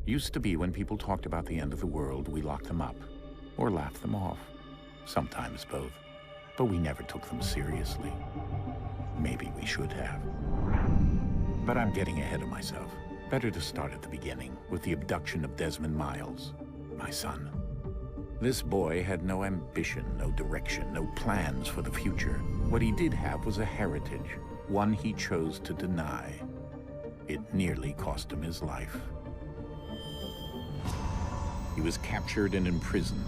Used to be when people talked about the end of the world, we locked them up. Or laughed them off. Sometimes both. But we never took them seriously. Maybe we should have. But I'm getting ahead of myself. Better to start at the beginning, with the abduction of Desmond Miles, my son. This boy had no ambition, no direction, no plans for the future. What he did have was a heritage, one he chose to deny. It nearly cost him his life. He was captured and imprisoned.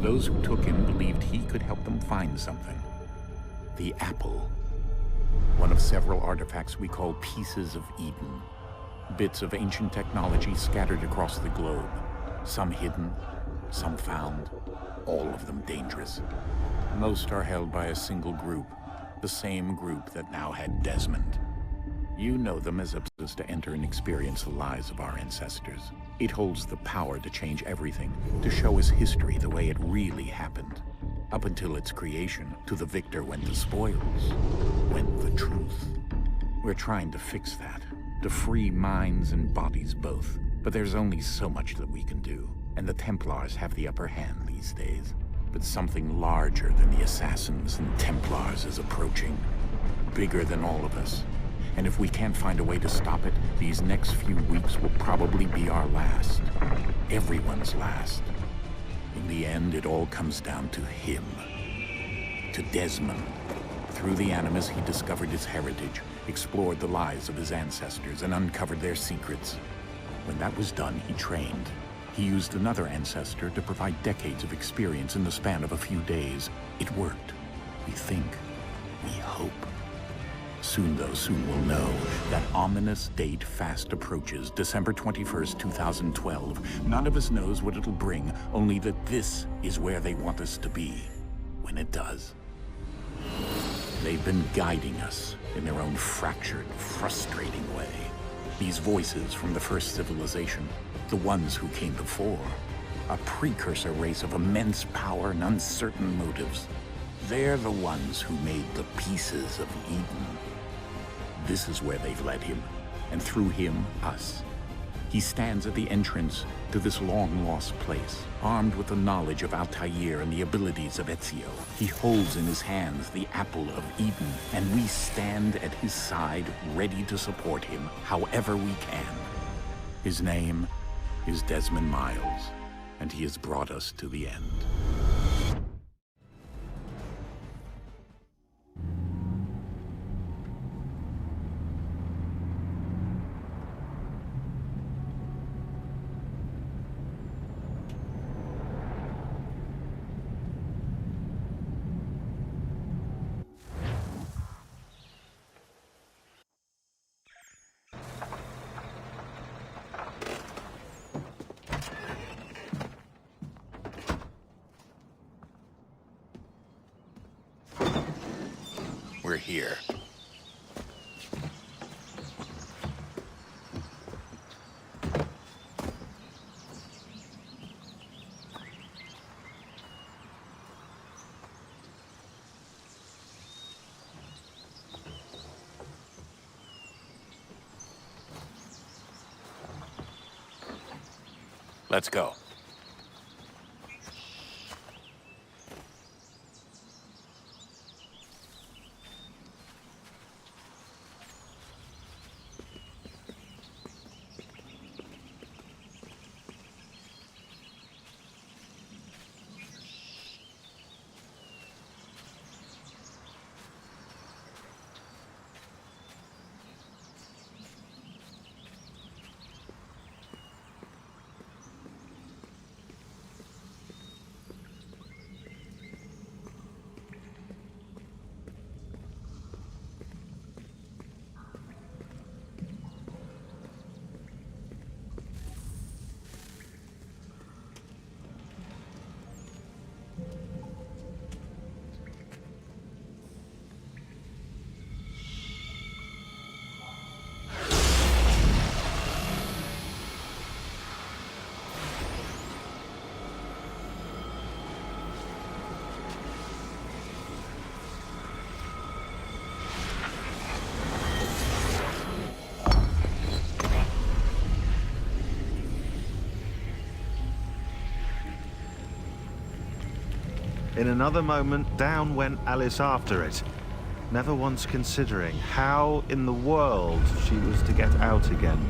Those who took him believed he could help them find something. The apple. One of several artifacts we call pieces of Eden. Bits of ancient technology scattered across the globe. Some hidden, some found, all of them dangerous. Most are held by a single group, the same group that now had Desmond. You know them as obsessed to enter and experience the lives of our ancestors. It holds the power to change everything, to show us history the way it really happened. Up until its creation, to the victor went the spoils, went the truth. We're trying to fix that, to free minds and bodies both. But there's only so much that we can do, and the Templars have the upper hand these days. But something larger than the Assassins and Templars is approaching, bigger than all of us. And if we can't find a way to stop it, these next few weeks will probably be our last. Everyone's last. In the end, it all comes down to him. To Desmond. Through the Animus, he discovered his heritage, explored the lives of his ancestors, and uncovered their secrets. When that was done, he trained. He used another ancestor to provide decades of experience in the span of a few days. It worked. We think. We hope. Soon, though, soon we'll know. That ominous date fast approaches, December 21st, 2012. None of us knows what it'll bring, only that this is where they want us to be, when it does. They've been guiding us in their own fractured, frustrating way. These voices from the first civilization, the ones who came before, a precursor race of immense power and uncertain motives. They're the ones who made the pieces of Eden. This is where they've led him, and through him, us. He stands at the entrance to this long-lost place, armed with the knowledge of Altair and the abilities of Ezio. He holds in his hands the apple of Eden, and we stand at his side, ready to support him however we can. His name is Desmond Miles, and he has brought us to the end. We're here. Let's go. In another moment, down went Alice after it, never once considering how in the world she was to get out again.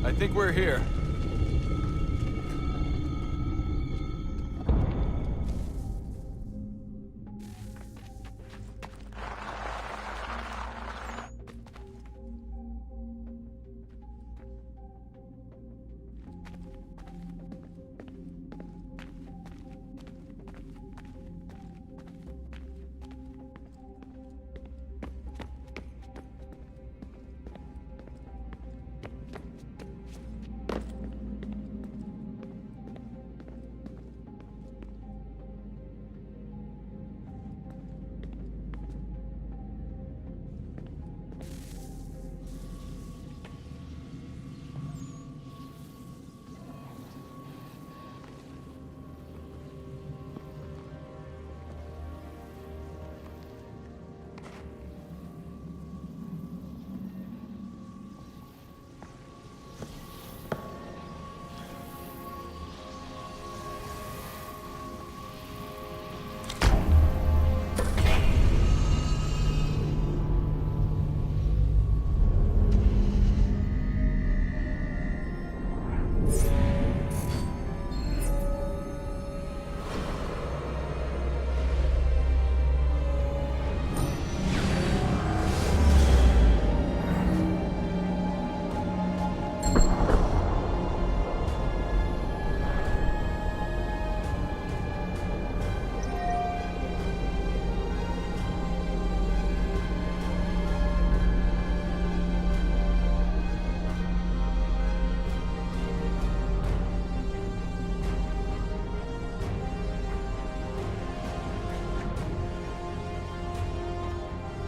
I think we're here.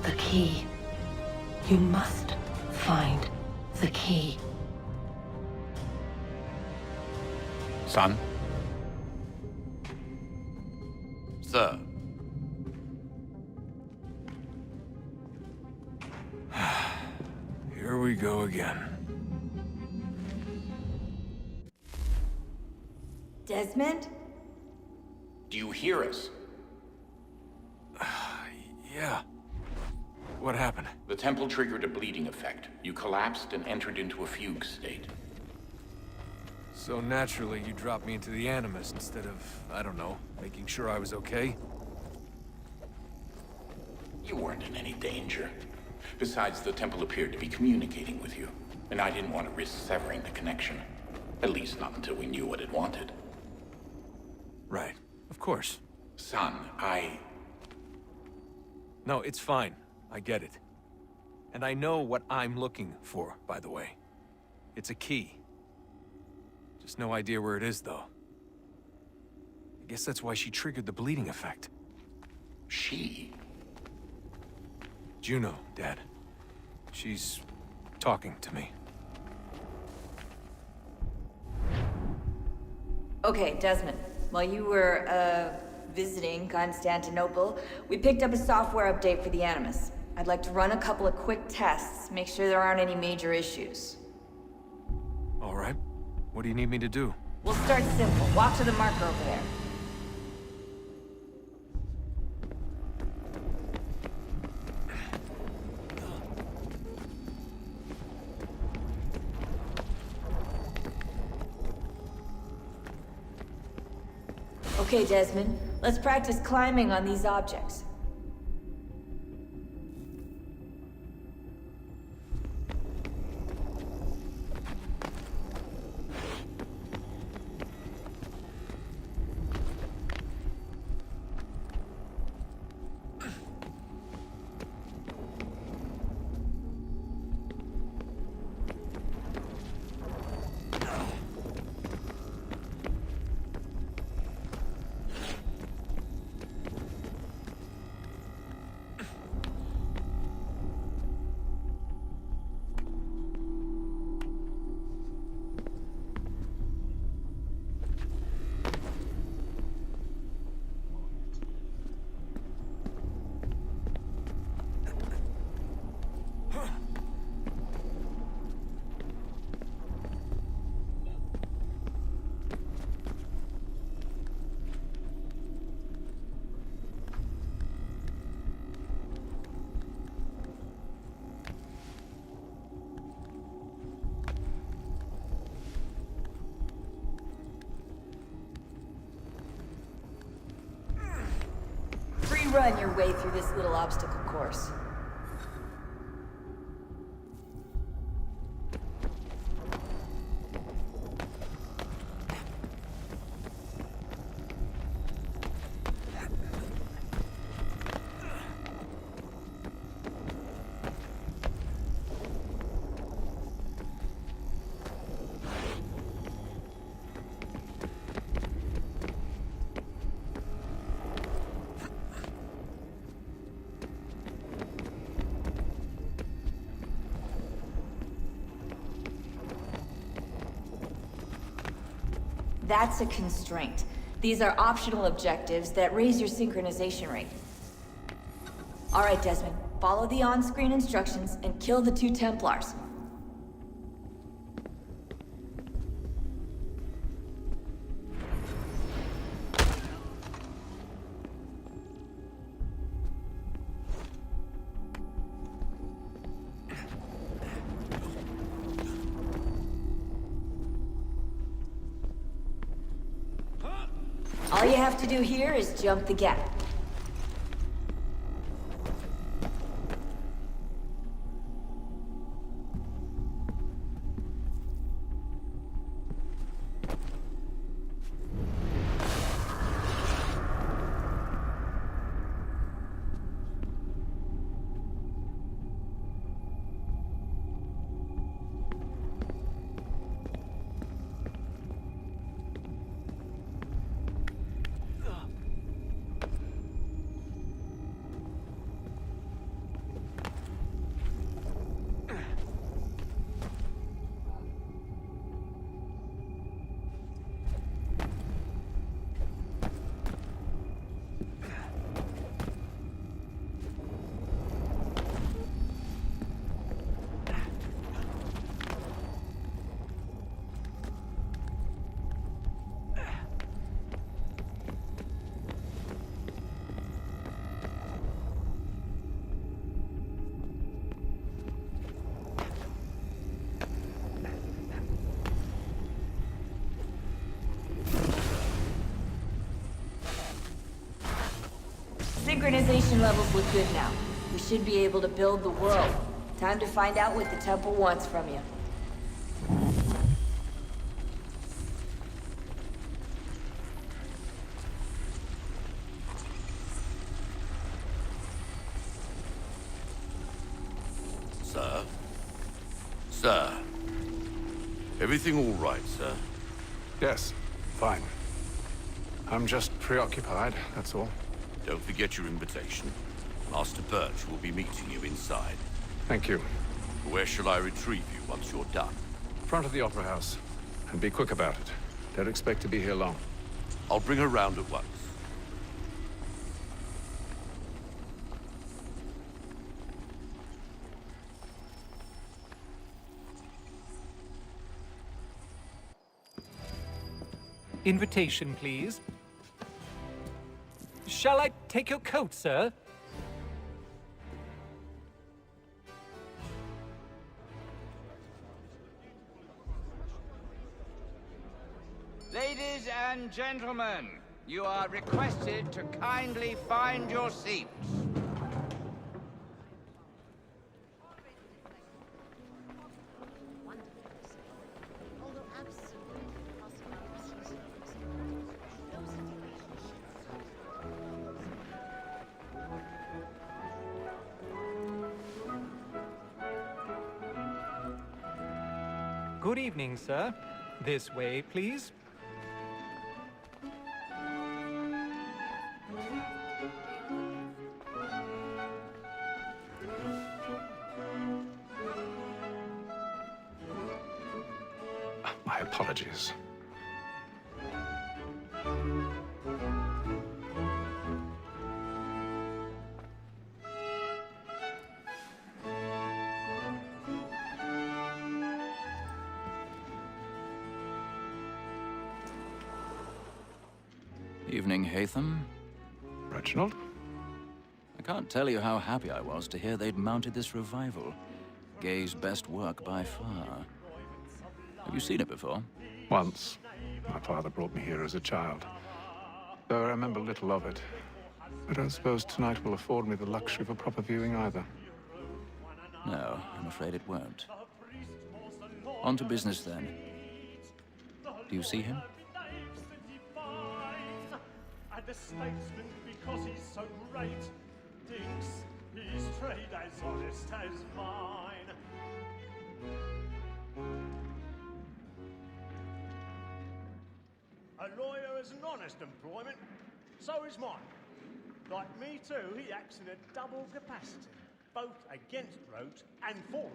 The key. You must find the key. Son? Sir. Here we go again. Desmond? Do you hear us? Yeah. What happened? The temple triggered a bleeding effect. You collapsed and entered into a fugue state. So naturally, you dropped me into the Animus instead of, I don't know, making sure I was okay? You weren't in any danger. Besides, the temple appeared to be communicating with you, and I didn't want to risk severing the connection. At least not until we knew what it wanted. Right. Of course. Son, No, it's fine. I get it. And I know what I'm looking for, by the way. It's a key. Just no idea where it is, though. I guess that's why she triggered the bleeding effect. She? Juno, Dad. She's talking to me. Okay, Desmond. While you were, visiting Constantinople, we picked up a software update for the Animus. I'd like to run a couple of quick tests, make sure there aren't any major issues. All right. What do you need me to do? We'll start simple. Walk to the marker over there. Okay, Desmond. Let's practice climbing on these objects. run your way through this little obstacle course. That's a constraint. These are optional objectives that raise your synchronization rate. Alright, Desmond. Follow the on-screen instructions and kill the 2 Templars. All you have to do here is jump the gap. Synchronization levels look good now. We should be able to build the world. Time to find out what the temple wants from you. Sir? Sir? Everything all right, sir? Yes, fine. I'm just preoccupied, that's all. Don't forget your invitation. Master Birch will be meeting you inside. Thank you. Where shall I retrieve you once you're done? Front of the Opera House. And be quick about it. Don't expect to be here long. I'll bring her round at once. Invitation, please. Shall I take your coat, sir? Ladies and gentlemen, you are requested to kindly find your seats. Good evening, sir. This way, please. My apologies. Evening, Hatham. Reginald? I can't tell you how happy I was to hear they'd mounted this revival. Gay's best work by far. Have you seen it before? Once. My father brought me here as a child. Though I remember little of it. I don't suppose tonight will afford me the luxury of a proper viewing either. No, I'm afraid it won't. On to business then. Do you see him? And the statesman, because he's so great, thinks his trade as honest as mine. A lawyer is an honest employment, so is mine. Like me too, he acts in a double capacity, both against rogues and for them.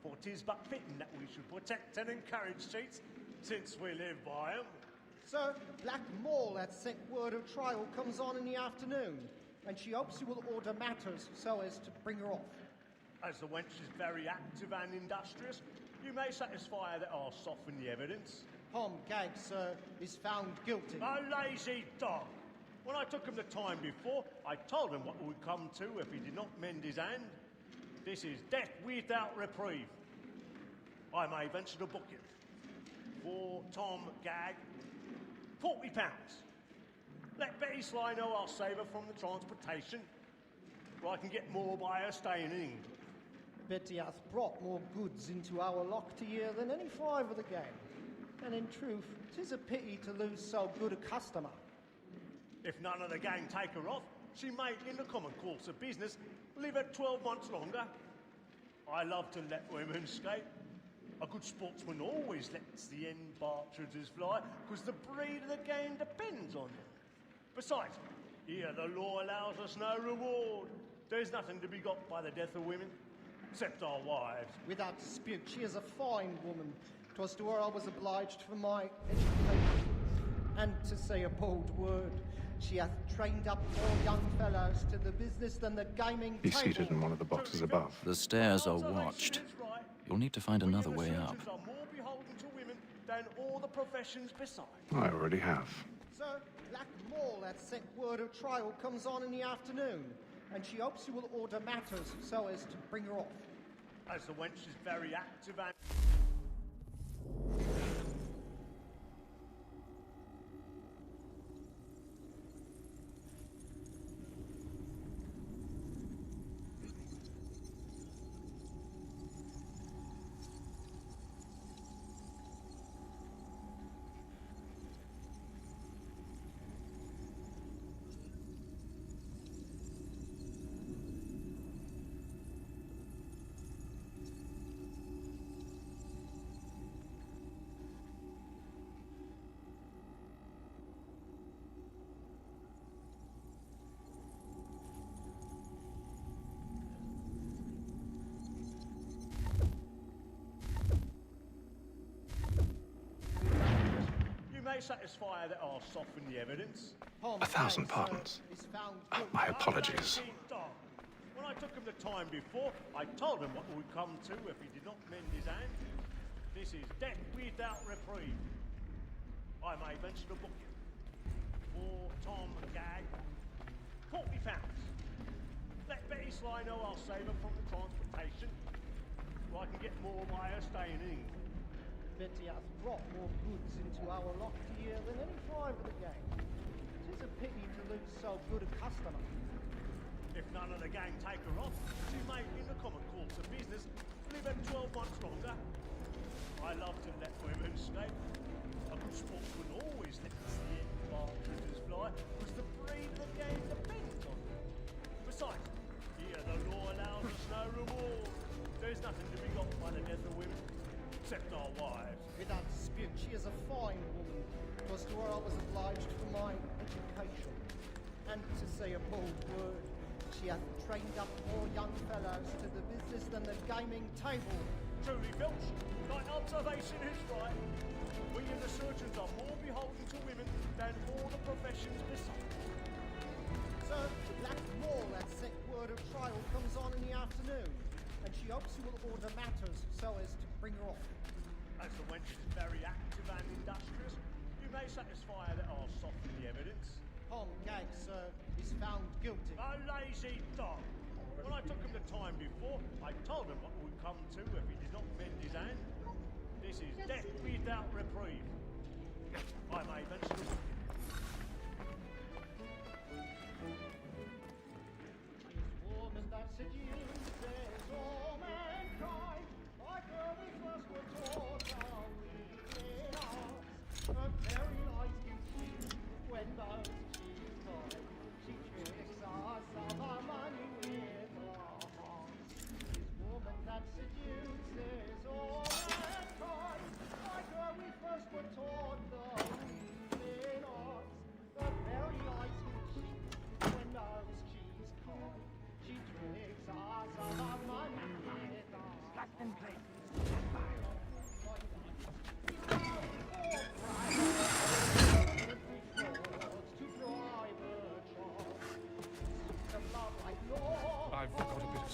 For 'tis but fitting that we should protect and encourage cheats, since we live by 'em. Sir, Black Mall had sent word of trial comes on in the afternoon, and she hopes you will order matters so as to bring her off. As the wench is very active and industrious, you may satisfy her that I'll soften the evidence. Tom Gag, sir, is found guilty. A lazy dog! When I took him the time before, I told him what would come to if he did not mend his hand. This is death without reprieve. I may venture to book it. For Tom Gag, £40. Let Betty Sly know I'll save her from the transportation, or I can get more by her staying in England. Betty hath brought more goods into our locked year than any five of the gang. And in truth, 'tis a pity to lose so good a customer. If none of the gang take her off, she may, in the common course of business, live her 12 months longer. I love to let women escape. A good sportsman always lets the end partridges fly, because the breed of the game depends on them. Besides, here the law allows us no reward. There's nothing to be got by the death of women, except our wives. Without dispute, she is a fine woman. 'Twas to her I was obliged for my education. And to say a bold word, she hath trained up more young fellows to the business than the gaming Be table. seated in one of the boxes above. The stairs are watched. You'll need to find another way up. Are more beholden to women than all the professions beside. I already have. Sir, Black Mall hath sent word of trial comes on in the afternoon, and she hopes you will order matters so as to bring her off. As the wench is very active and... may satisfy her that I'll soften the evidence. 1,000 pardons. My apologies. When I took him the time before, I told him what would come to if he did not mend his hand. This is death without reprieve. I may venture to book it. For Tom Gag, £40. Let Betty Sly know I'll save her from the transportation, or I can get more by her staying in England. Betty hath brought more goods into our locked year than any five of the gang. 'Tis a pity to lose so good a customer. If none of the gang take her off, she may, in the common course of business, live her 12 months longer. I love to let women escape. A good sportsman always lets the end partridges fly, because the breed of the game depends on them. Besides, here the law allows us no reward. There's nothing to be got by the death of women, except our wives. Without dispute, she is a fine woman. 'Twas to her I was obliged for my education. And to say a bold word, she hath trained up more young fellows to the business than the gaming table. Truly, Filch, thy observation is right. We and the surgeons are more beholden to women than all the professions beside. Sir, the Black Mall hath sent word of trial comes on in the afternoon, and she hopes you will order matters so as to bring her off. As the wench is very active and industrious, you may satisfy her that I'll soften the evidence. Tom Gag, sir, is found guilty. A lazy dog! When I took him the time before, I told him what would come to if he did not mend his hand. This is death without reprieve. I may venture to book it.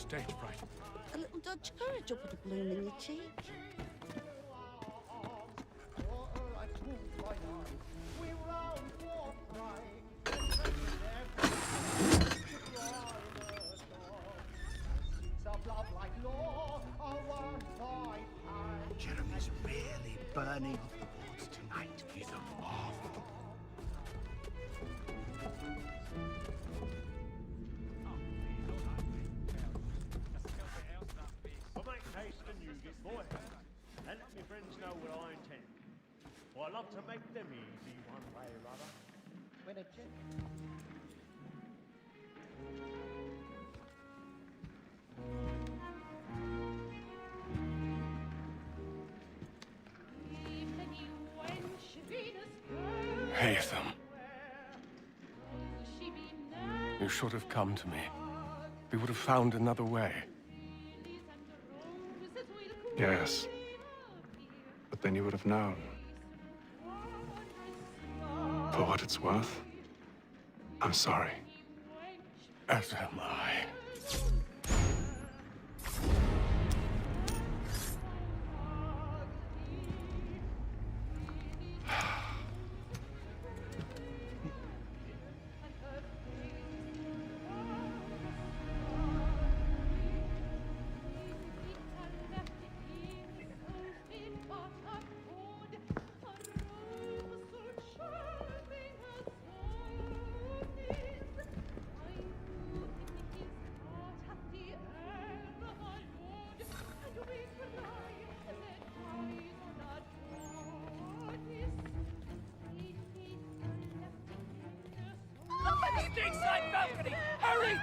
stage fright. A little dodge courage will put a bloom in your cheek. Jeremy's really burning off the boards tonight. He's a marvel. I'll make haste and use it, boy. And let me friends know what I intend. For I love to make them easy one way or other. When a chick. Haytham. You should have come to me. We would have found another way. Yes. But then you would have known. For what it's worth, I'm sorry. As am I. Inside balcony! Hurry!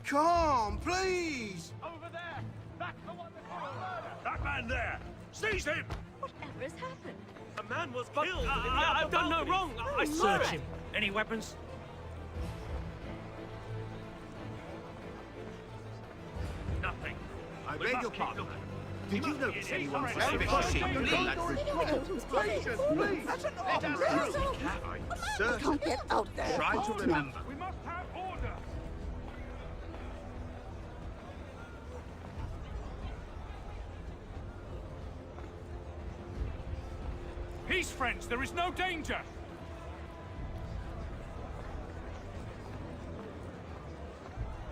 Come, please! Over there! That's the one that committed murder! That man there! Seize him! Whatever has happened? A man was killed! I've done no wrong! I Search him! Any weapons? Nothing. I beg your pardon. Did you notice anyone wearing a sheep? Please! That's an I Can't get out there. Try to remember. We must have order! Peace, friends! There is no danger!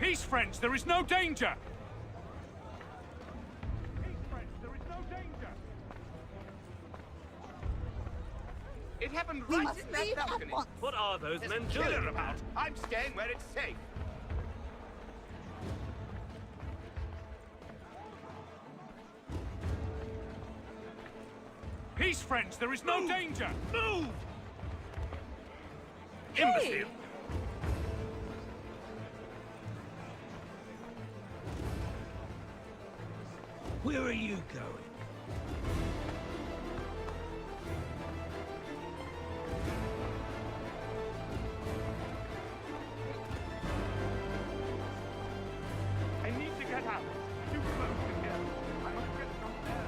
Peace, friends! There is no danger! It happened We right must in that leave at balcony. once. What are those There's men a killer doing? about. I'm staying where it's safe. Peace, friends! There is no danger! Move! Hey! Imbecile! Where are you going? I need to get out. Too close to here. I must get some air.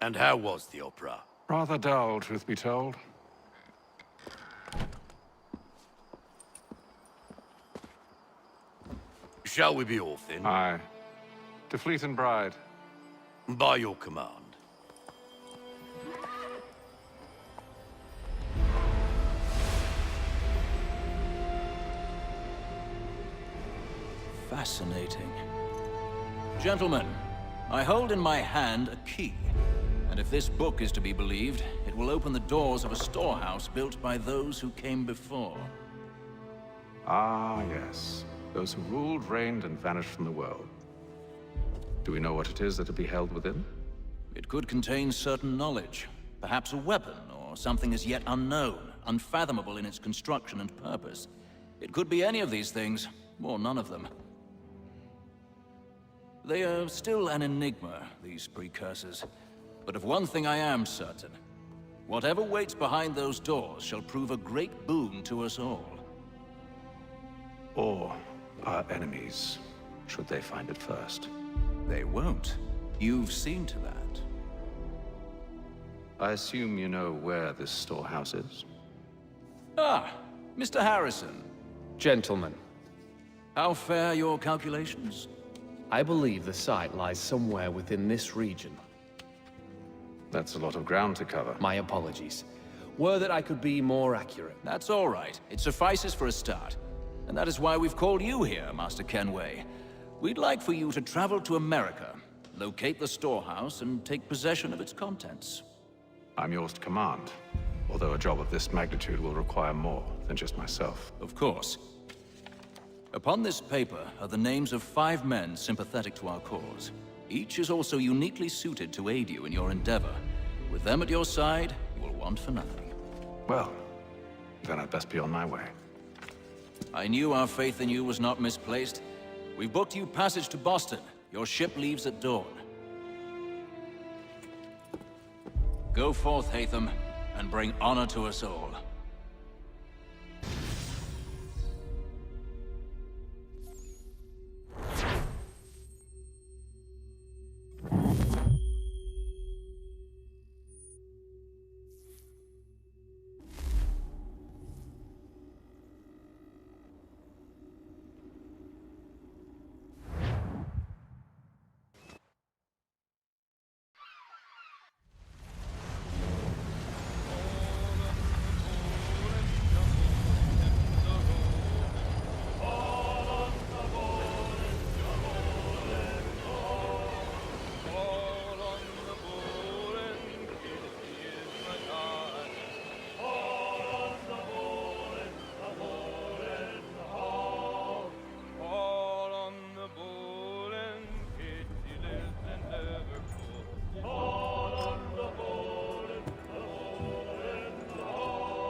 And how was the opera? Rather dull, truth be told. Shall we be off then? Aye. To Fleet and Bride. By your command. Fascinating. Gentlemen, I hold in my hand a key. And if this book is to be believed, it will open the doors of a storehouse built by those who came before. Ah, yes. Those who ruled, reigned, and vanished from the world. Do we know what it is that will be held within? It could contain certain knowledge. Perhaps a weapon, or something as yet unknown, unfathomable in its construction and purpose. It could be any of these things, or none of them. They are still an enigma, these precursors. But of one thing I am certain. Whatever waits behind those doors shall prove a great boon to us all. Or our enemies, should they find it first. They won't. You've seen to that. I assume you know where this storehouse is? Ah, Mr. Harrison. Gentlemen, How fare your calculations? I believe the site lies somewhere within this region. That's a lot of ground to cover. My apologies. Were that I could be more accurate. That's all right. It suffices for a start. And that is why we've called you here, Master Kenway. We'd like for you to travel to America, locate the storehouse, and take possession of its contents. I'm yours to command, although a job of this magnitude will require more than just myself. Of course. Upon this paper are the names of 5 men sympathetic to our cause. Each is also uniquely suited to aid you in your endeavor. With them at your side, you will want for nothing. Well, then I'd best be on my way. I knew our faith in you was not misplaced. We've booked you passage to Boston. Your ship leaves at dawn. Go forth, Hatham, and bring honor to us all.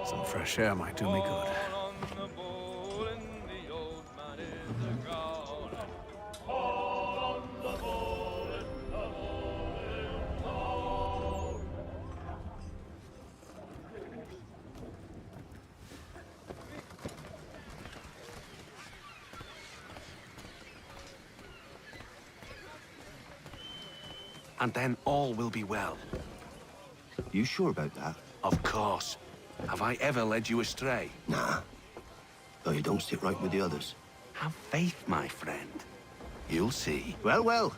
Some fresh air might do me good. And then all will be well. You sure about that? Of course. Have I ever led you astray? Nah. Though you don't sit right with the others. Have faith, my friend. You'll see. Well, well.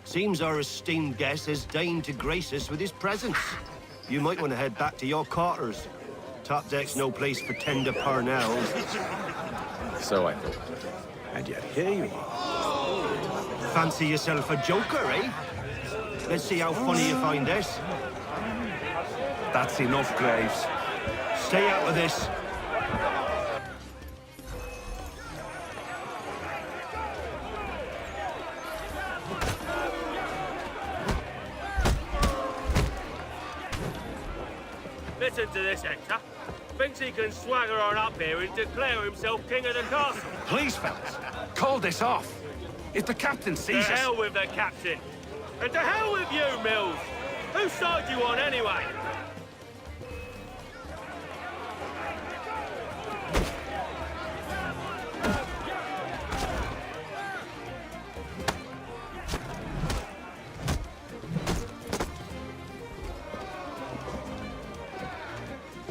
Seems our esteemed guest has deigned to grace us with his presence. You might want to head back to your quarters. Top deck's no place for tender parnells. So I thought. And yet here you are. Fancy yourself a joker, eh? Let's see how funny you find this. That's enough, Graves. Stay out of this. Listen to this, Hector. Thinks he can swagger on up here and declare himself king of the castle. Please, fellas, call this off. If the captain sees us... To hell with the captain. And to hell with you, Mills. Whose side you on, anyway?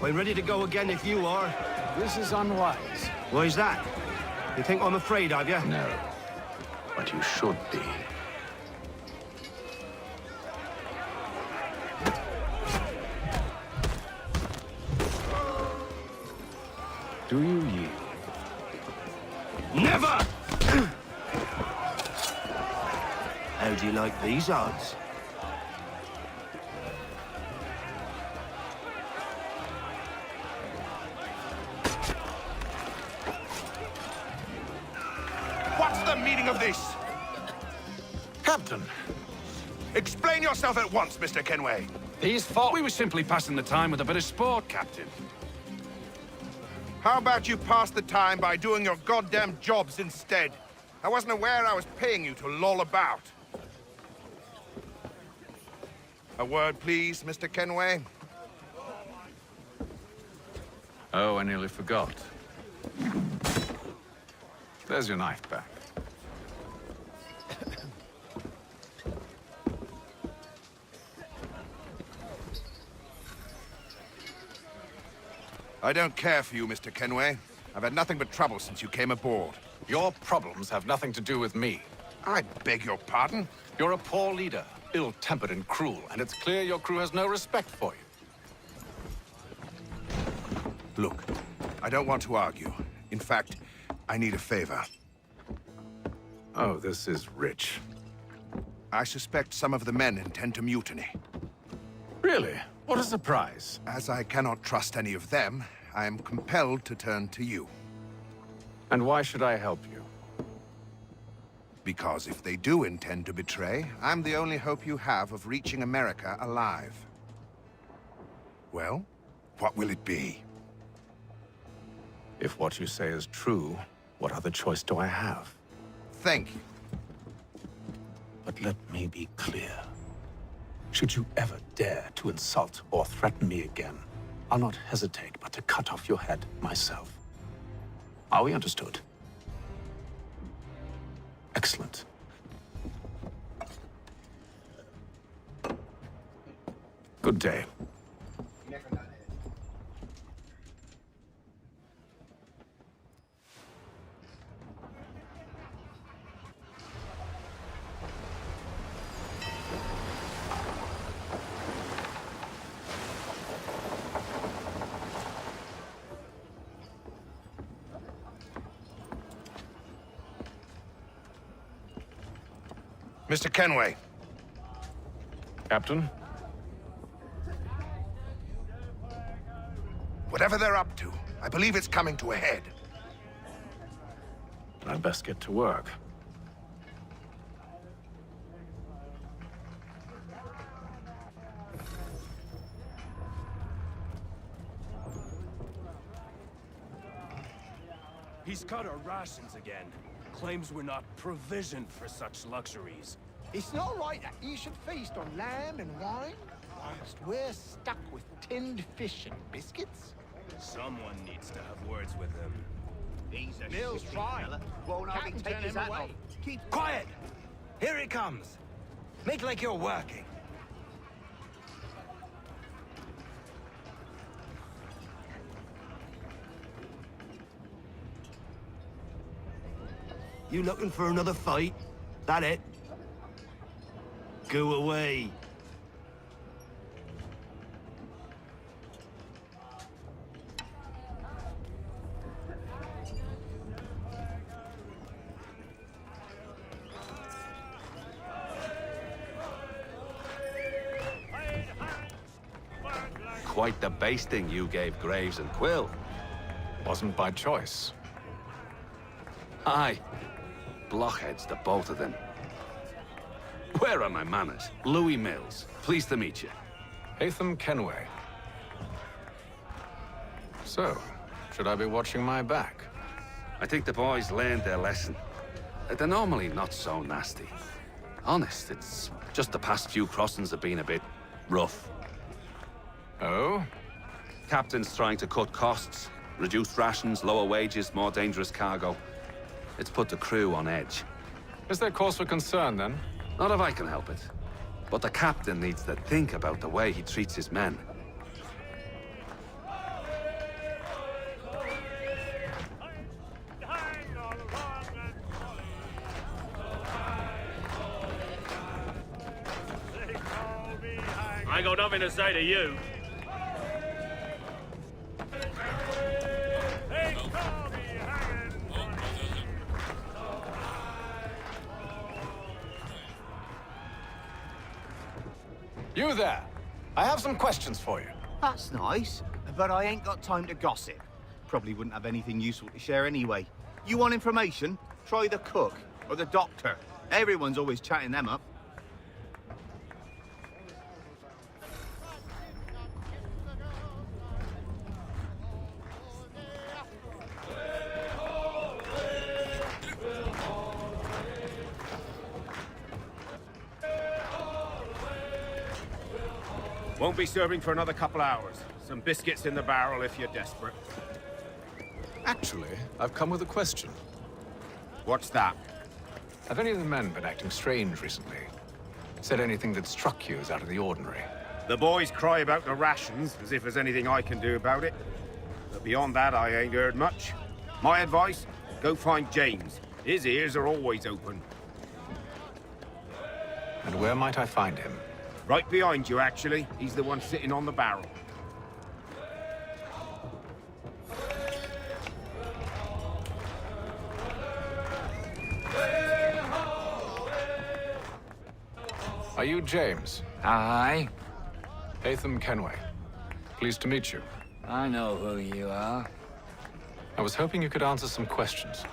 I'm ready to go again if you are. This is unwise. Why's that? You think I'm afraid of you? No. But you should be. Do you yield? Never! How do you like these odds? What's the meaning of this? Captain, explain yourself at once, Mr. Kenway. These folk... We were simply passing the time with a bit of sport, Captain. How about you pass the time by doing your goddamn jobs instead? I wasn't aware I was paying you to loll about. A word, please, Mr. Kenway. Oh, I nearly forgot. There's your knife back. I don't care for you, Mr. Kenway. I've had nothing but trouble since you came aboard. Your problems have nothing to do with me. I beg your pardon? You're a poor leader, ill-tempered and cruel, and it's clear your crew has no respect for you. Look, I don't want to argue. In fact, I need a favor. Oh, this is rich. I suspect some of the men intend to mutiny. Really? What a surprise. As I cannot trust any of them, I am compelled to turn to you. And why should I help you? Because if they do intend to betray, I'm the only hope you have of reaching America alive. Well, what will it be? If what you say is true, what other choice do I have? Thank you. But let me be clear. Should you ever dare to insult or threaten me again, I'll not hesitate but to cut off your head myself. Are we understood? Excellent. Good day. Mr. Kenway. Captain? Whatever they're up to, I believe it's coming to a head. I'd best get to work. He's cut our rations again. Claims we're not provisioned for such luxuries. It's not right that you should feast on lamb and wine, whilst we're stuck with tinned fish and biscuits. Someone needs to have words with him. He's a Nils, shifty try. fella. Won't have him take his hat off. Keep quiet! Here he comes. Make like you're working. You looking for another fight? That it? Go away. Quite the basting you gave Graves and Quill. Wasn't by choice. Aye. Blockheads, the both of them. Where are my manners? Louis Mills. Pleased to meet you. Hatham Kenway. So, should I be watching my back? I think the boys learned their lesson. They're normally not so nasty. Honest, it's just the past few crossings have been a bit rough. Oh? Captain's trying to cut costs. Reduce rations, lower wages, more dangerous cargo. It's put the crew on edge. Is there cause for concern, then? Not if I can help it. But the captain needs to think about the way he treats his men. I got nothing to say to you. You there! I have some questions for you. That's nice, but I ain't got time to gossip. Probably wouldn't have anything useful to share anyway. You want information? Try the cook or the doctor. Everyone's always chatting them up. Won't be serving for another couple hours. Some biscuits in the barrel if you're desperate. Actually, I've come with a question. What's that? Have any of the men been acting strange recently? Said anything that struck you as out of the ordinary? The boys cry about the rations, as if there's anything I can do about it. But beyond that, I ain't heard much. My advice? Go find James. His ears are always open. And where might I find him? Right behind you, actually. He's the one sitting on the barrel. Are you James? Aye. Hatham Kenway. Pleased to meet you. I know who you are. I was hoping you could answer some questions.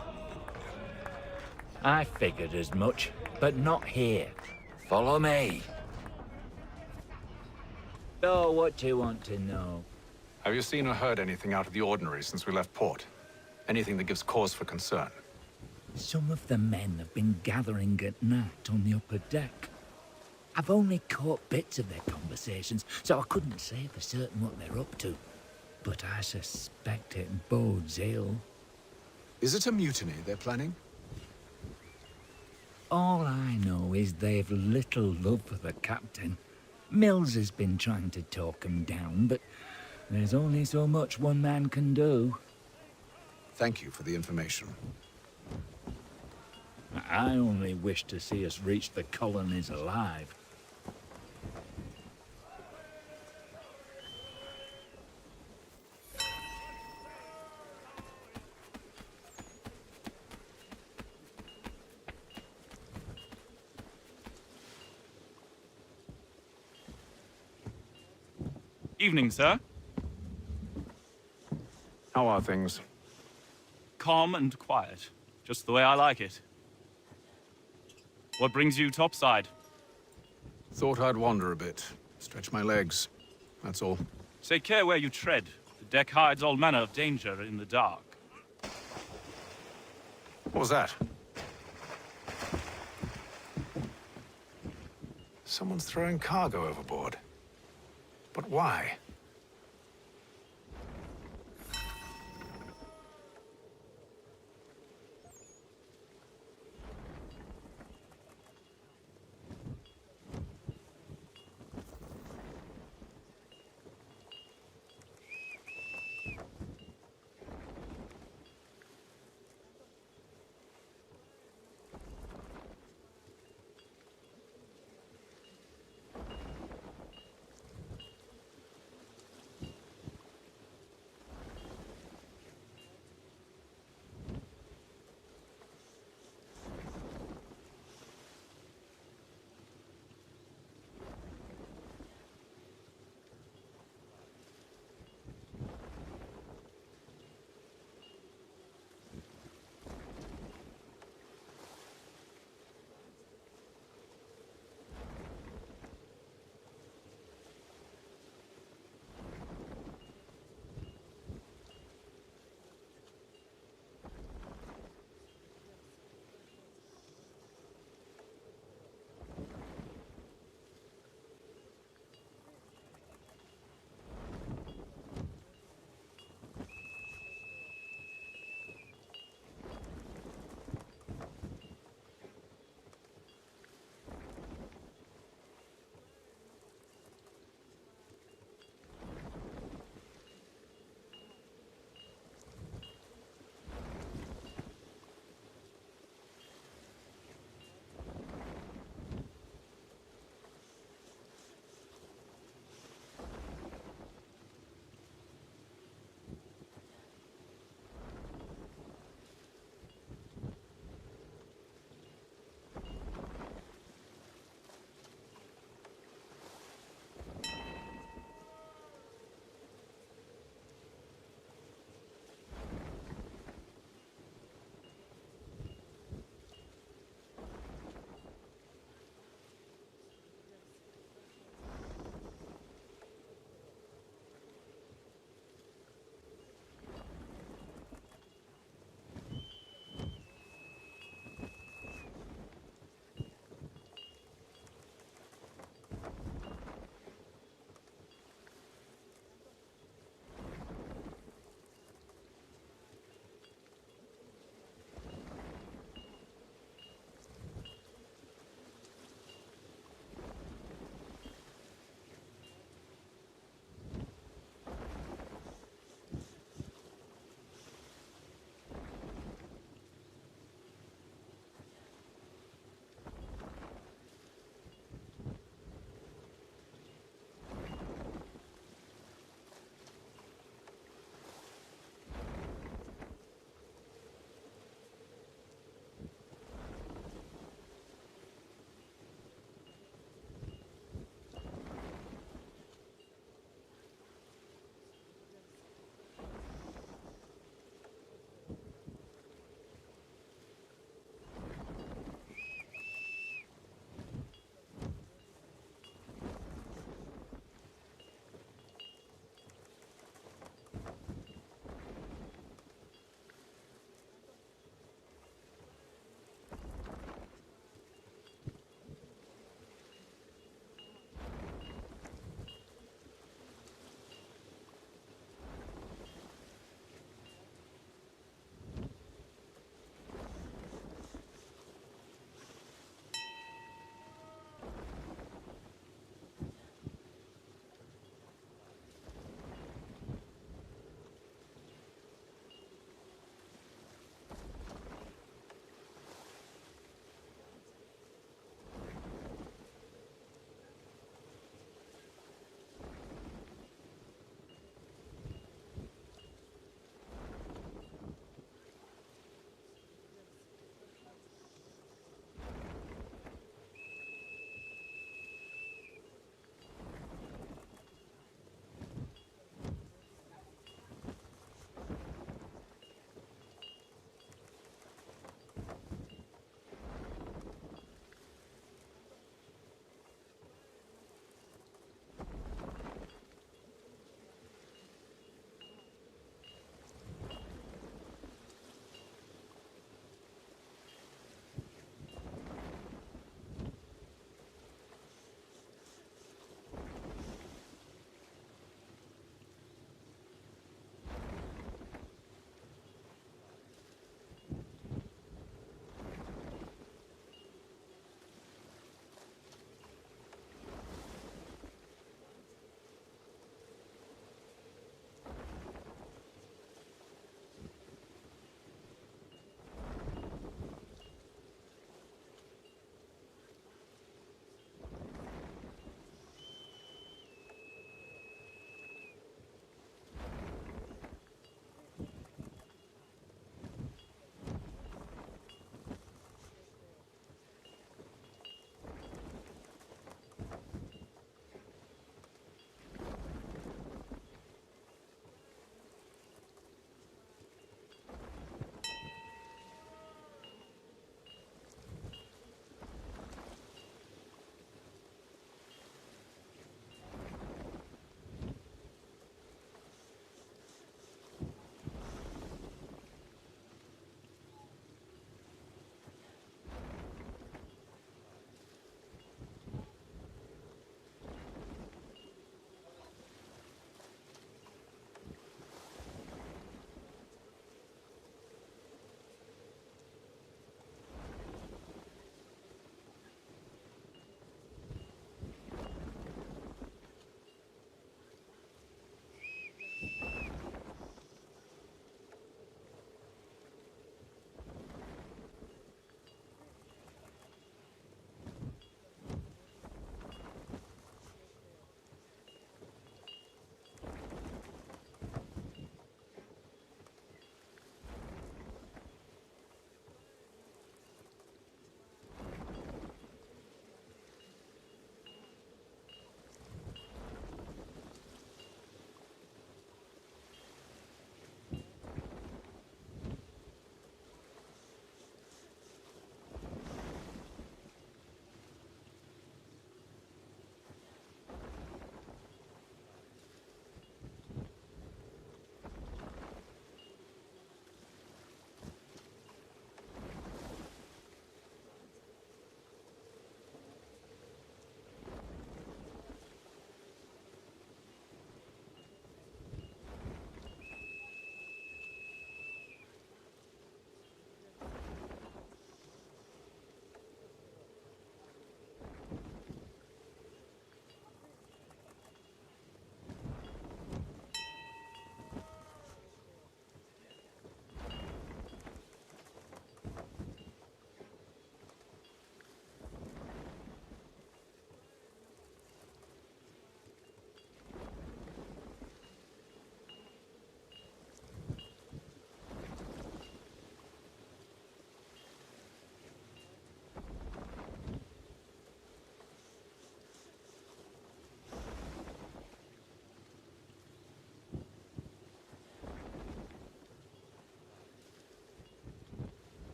I figured as much, but not here. Follow me. So, what do you want to know? Have you seen or heard anything out of the ordinary since we left port? Anything that gives cause for concern? Some of the men have been gathering at night on the upper deck. I've only caught bits of their conversations, so I couldn't say for certain what they're up to. But I suspect it bodes ill. Is it a mutiny they're planning? All I know is they've little love for the captain. Mills has been trying to talk him down, but there's only so much one man can do. Thank you for the information. I only wish to see us reach the colonies alive. Evening, sir. How are things? Calm and quiet. Just the way I like it. What brings you topside? Thought I'd wander a bit. Stretch my legs. That's all. Take care where you tread. The deck hides all manner of danger in the dark. What was that? Someone's throwing cargo overboard. But why?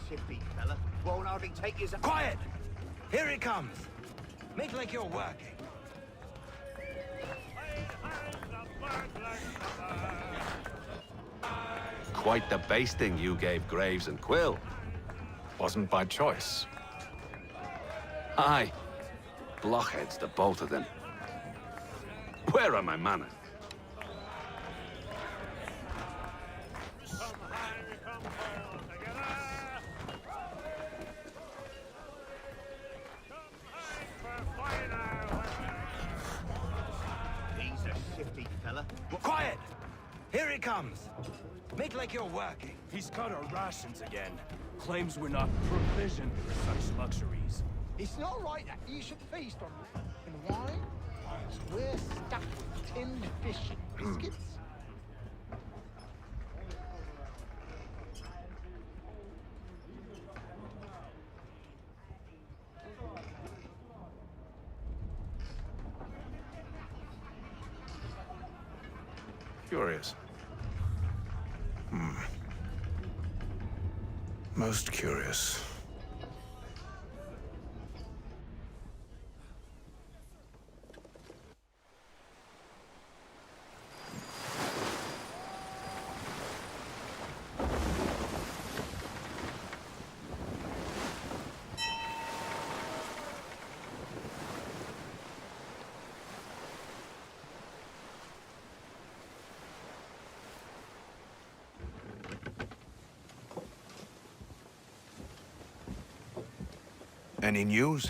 shifty fella. Won't hardly take his... Quiet! Here he comes. Make like you're working. Quite the basting you gave Graves and Quill. Wasn't by choice. Aye. Blockheads, the both of them. Where are my manners? He's a shifty fella. Quiet! Here he comes. Make like you're working. He's cut our rations again. Claims we're not provisioned for such luxuries. It's not right that you should feast on and wine whilst we're stuck with tinned fish and biscuits. Curious. Most curious. Any news?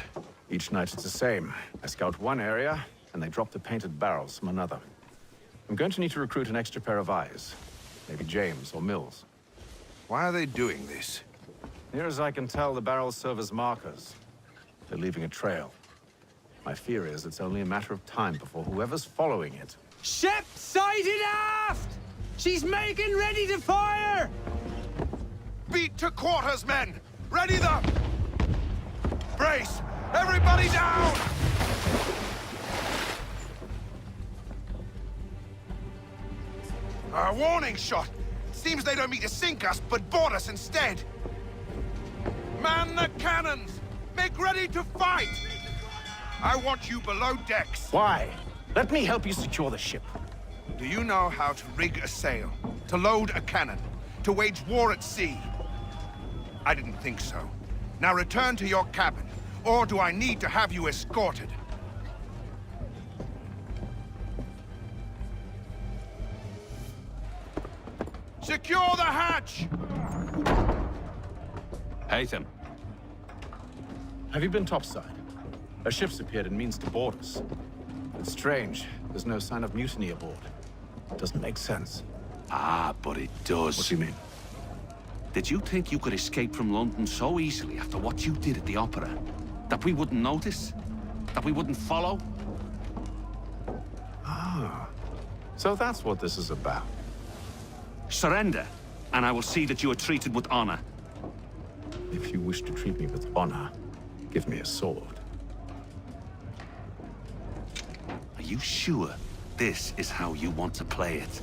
Each night it's the same. I scout one area, and they drop the painted barrels from another. I'm going to need to recruit an extra pair of eyes. Maybe James or Mills. Why are they doing this? Near as I can tell, the barrels serve as markers. They're leaving a trail. My fear is it's only a matter of time before whoever's following it... Ship sighted aft! She's making ready to fire! Beat to quarters, men! Ready the... Brace! Everybody down! A warning shot! Seems they don't mean to sink us, but board us instead! Man the cannons! Make ready to fight! I want you below decks. Why? Let me help you secure the ship. Do you know how to rig a sail? To load a cannon? To wage war at sea? I didn't think so. Now return to your cabin, or do I need to have you escorted? Secure the hatch! Haytham. Have you been topside? A ship's appeared and means to board us. It's strange. There's no sign of mutiny aboard. It doesn't make sense. Ah, but it does. What do you mean? Did you think you could escape from London so easily after what you did at the Opera? That we wouldn't notice? That we wouldn't follow? Ah. So that's what this is about. Surrender, and I will see that you are treated with honor. If you wish to treat me with honor, give me a sword. Are you sure this is how you want to play it?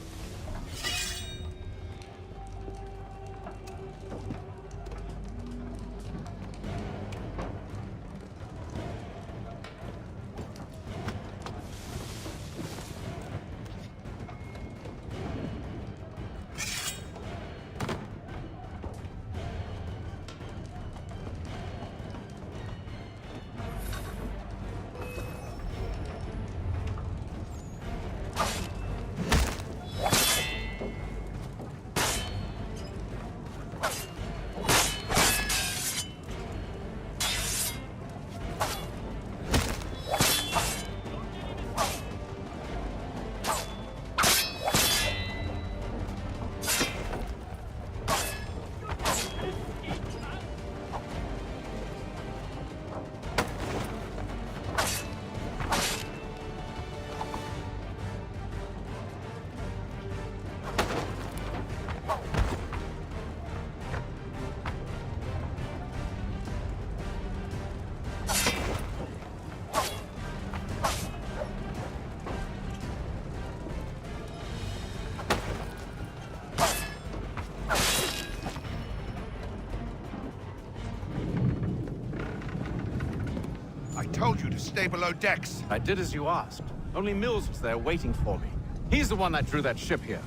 stay below decks. I did as you asked. Only Mills was there waiting for me. He's the one that drew that ship here.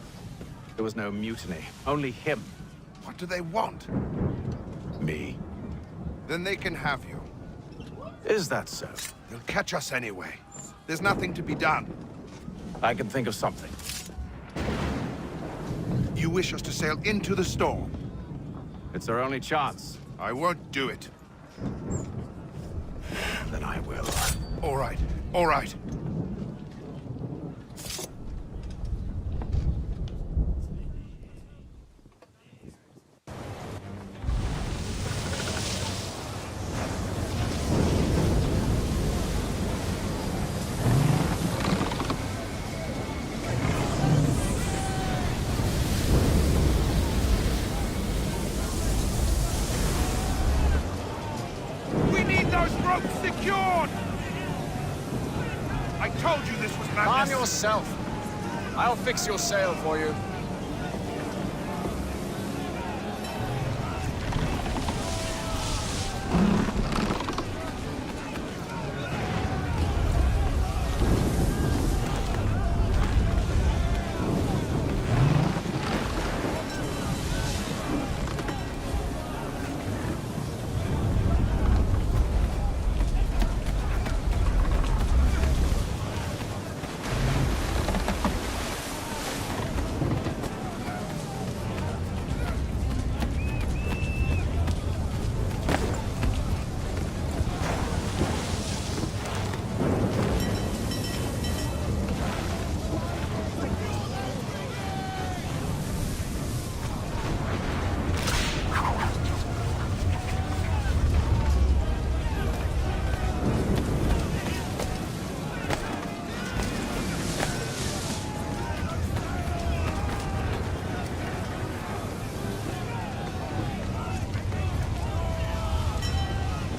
There was no mutiny, only him. What do they want? Me. Then they can have you. Is that so? They'll catch us anyway. There's nothing to be done. I can think of something. You wish us to sail into the storm? It's our only chance. I won't do it. Then I will. All right, all right. Secured! I told you this was madness. Calm yourself. I'll fix your sail for you.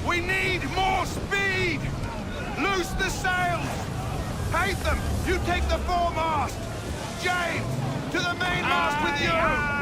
We need more speed! Loose the sails! Haytham, you take the foremast! James, to the mainmast with you!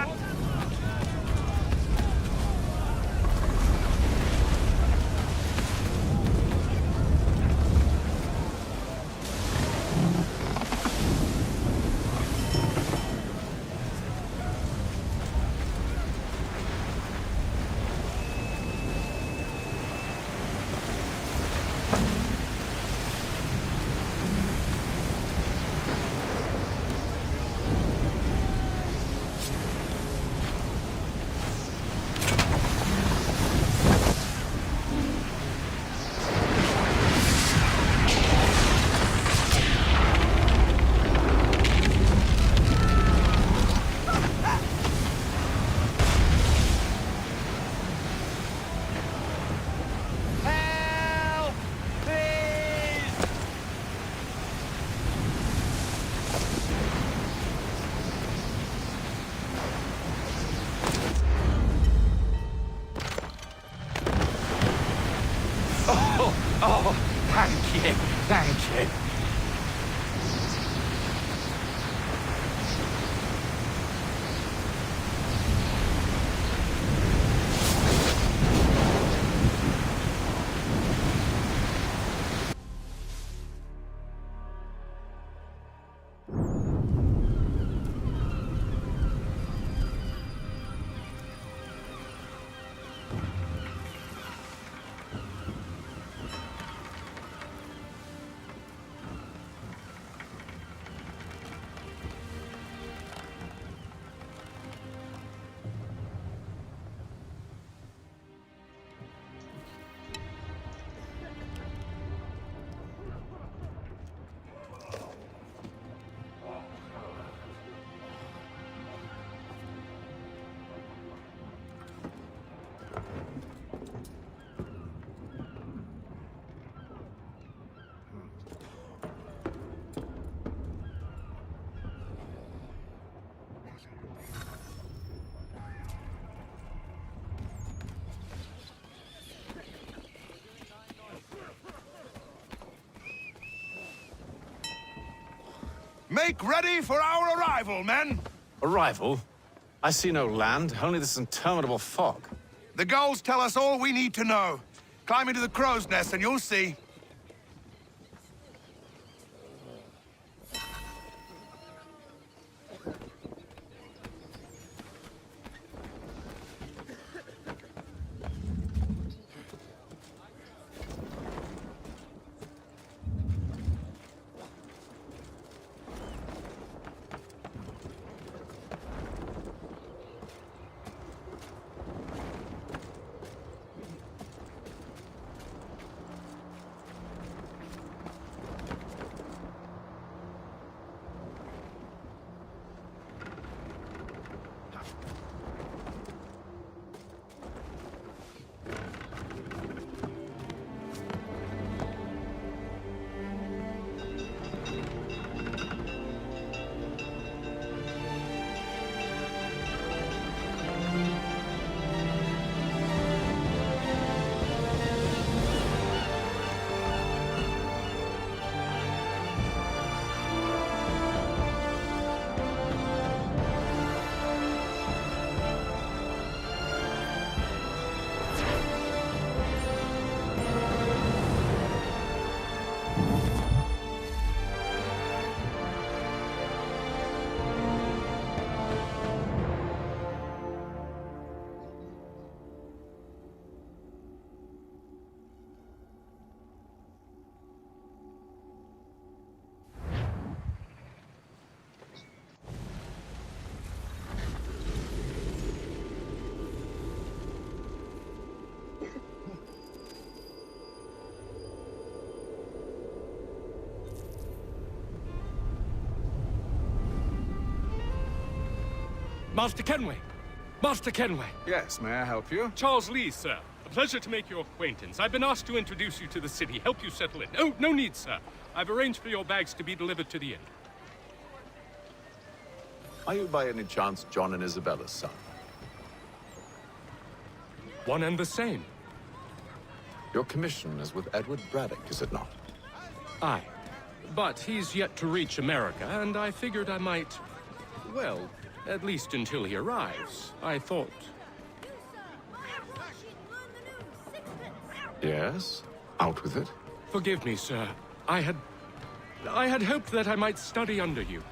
Oh, thank you, thank you. Make ready for our arrival, men! Arrival? I see no land, only this interminable fog. The gulls tell us all we need to know. Climb into the crow's nest and you'll see. Master Kenway! Master Kenway! Yes, may I help you? Charles Lee, sir. A pleasure to make your acquaintance. I've been asked to introduce you to the city, help you settle in. Oh, no need, sir. I've arranged for your bags to be delivered to the inn. Are you by any chance John and Isabella's son? One and the same. Your commission is with Edward Braddock, is it not? Aye. But he's yet to reach America, and I figured I might... Well, at least until he arrives. I thought... Yes? Out with it? Forgive me, sir. I had hoped that I might study under you.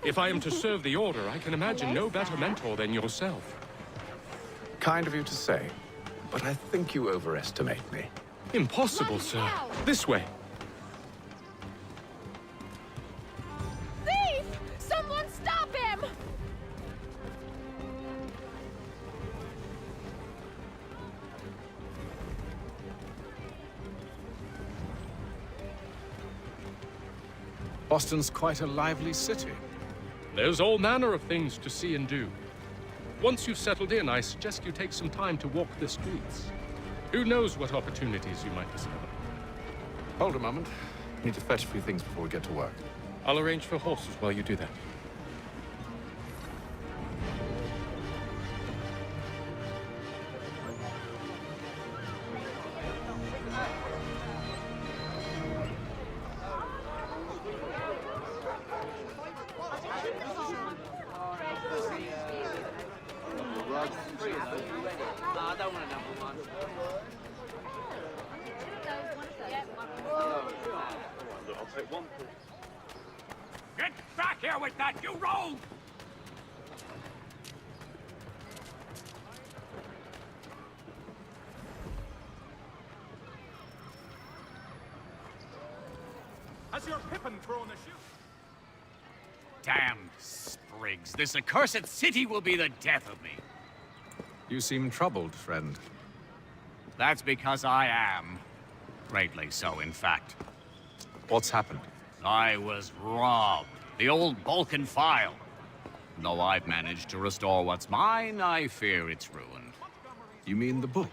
If I am to serve the Order, I can imagine no better mentor than yourself. Kind of you to say, but I think you overestimate me. Impossible, sir. This way. Thief! Someone stop him! Boston's quite a lively city. There's all manner of things to see and do. Once you've settled in, I suggest you take some time to walk the streets. Who knows what opportunities you might discover. Hold a moment. Need to fetch a few things before we get to work. I'll arrange for horses while you do that. Get back here with that, you rogue! Has your Pippin thrown a shoe? Damned sprigs. This accursed city will be the death of me. You seem troubled, friend. That's because I am. Greatly so, in fact. What's happened? I was robbed. The old Balkan file. Though I've managed to restore what's mine, I fear it's ruined. You mean the book?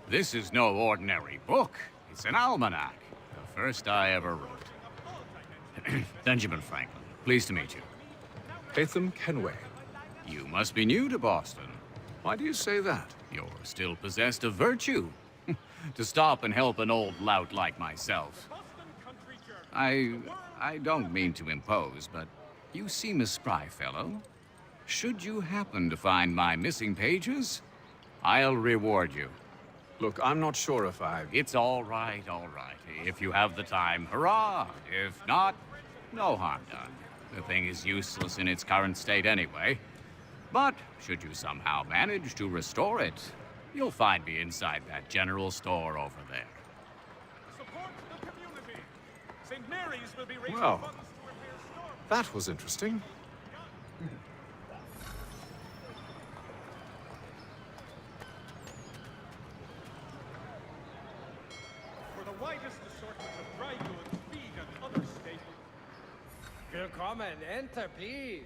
This is no ordinary book. It's an almanac. The first I ever wrote. Benjamin Franklin, pleased to meet you. Hatham Kenway. You must be new to Boston. Why do you say that? You're still possessed of virtue. To stop and help an old lout like myself. I don't mean to impose, but you seem a spry fellow. Should you happen to find my missing pages, I'll reward you. Look, I'm not sure if I've... It's all right. If you have the time, hurrah! If not, no harm done. The thing is useless in its current state anyway. But should you somehow manage to restore it, you'll find me inside that general store over there. Support the community. St. Mary's will be raising Well, funds to repair storm. that was interesting. For the widest assortment of dry goods, feed, and other staples. Willkommen, enter, please.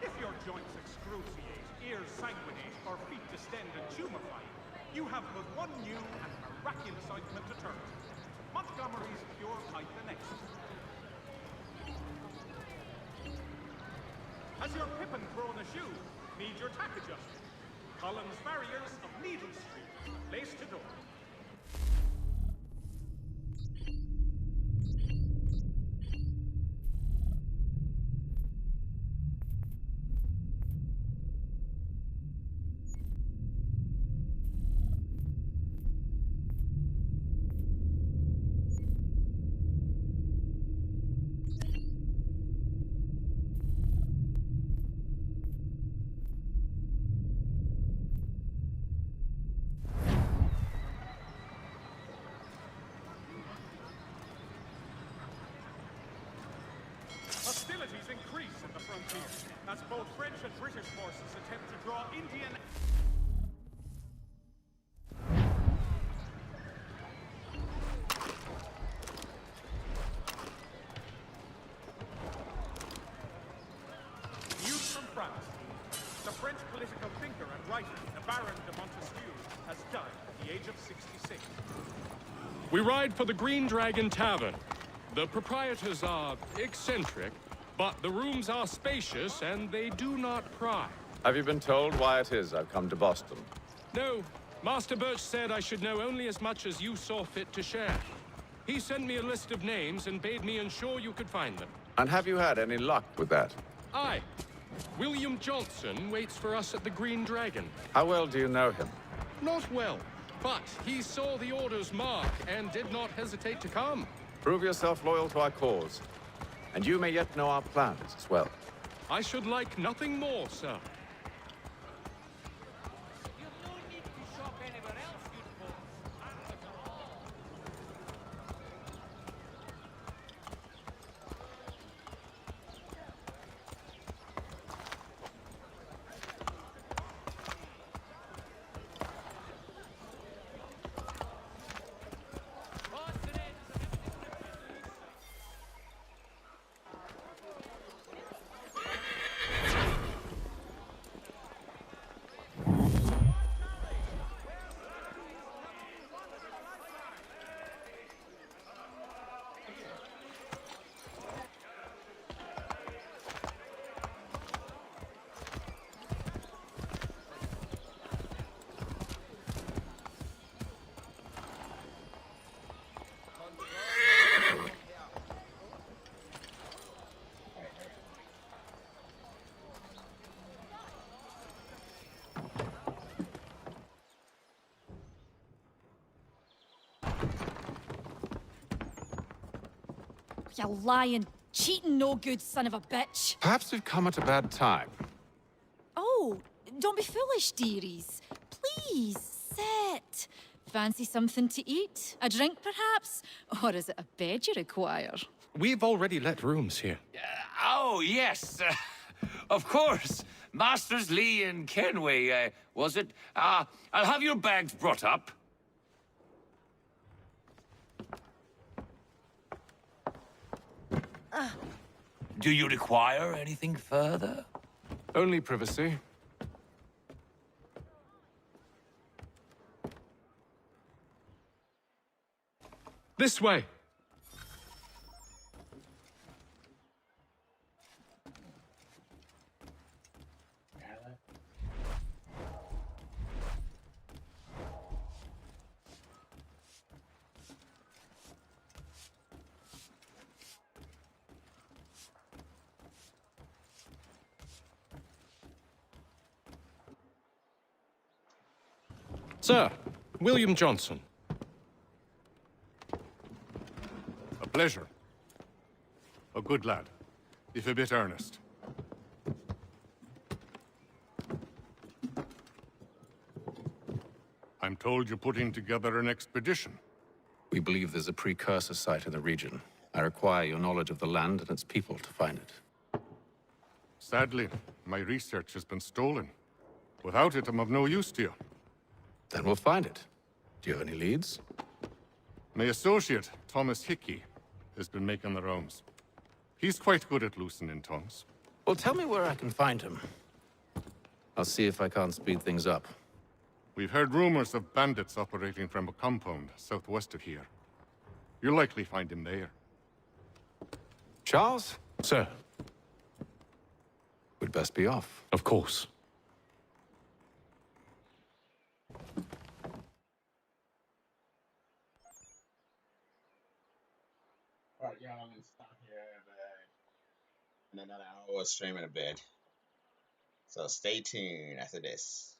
If your joints excruciate, ears sanguinate, or feet distend and tumefy, you have but one new and miraculous ointment to turn to. Montgomery's Pure Pythonexis. Has your Pippin thrown a shoe? Need your tack adjusted? Collins Farriers of Needle Street, lace to door. increase in the frontier, as both French and British forces attempt to draw Indian... News from France. The French political thinker and writer, the Baron de Montesquieu, has died at the age of 66. We ride for the Green Dragon Tavern. The proprietors are eccentric, but the rooms are spacious and they do not pry. Have you been told why it is I've come to Boston? No, Master Birch said I should know only as much as you saw fit to share. He sent me a list of names and bade me ensure you could find them. And have you had any luck with that? Aye. William Johnson waits for us at the Green Dragon. How well do you know him? Not well, but he saw the order's mark and did not hesitate to come. Prove yourself loyal to our cause, and you may yet know our plans as well. I should like nothing more, sir. You lying, cheating, no good son of a bitch. Perhaps we've come at a bad time. Oh, don't be foolish, dearies. Please, sit. Fancy something to eat? A drink, perhaps? Or is it a bed you require? We've already let rooms here. Oh, yes. Of course. Masters Lee and Kenway, was it? I'll have your bags brought up. Do you require anything further? Only privacy. This way. Sir, William Johnson. A pleasure. A good lad, if a bit earnest. I'm told you're putting together an expedition. We believe there's a precursor site in the region. I require your knowledge of the land and its people to find it. Sadly, my research has been stolen. Without it, I'm of no use to you. Then we'll find it. Do you have any leads? My associate, Thomas Hickey, has been making the rounds. He's quite good at loosening tongues. Well, tell me where I can find him. I'll see if I can't speed things up. We've heard rumors of bandits operating from a compound southwest of here. You'll likely find him there. Charles? Sir. We'd best be off. Of course. Alright, y'all, I'm gonna stop here in another hour streaming a bit. So stay tuned after this.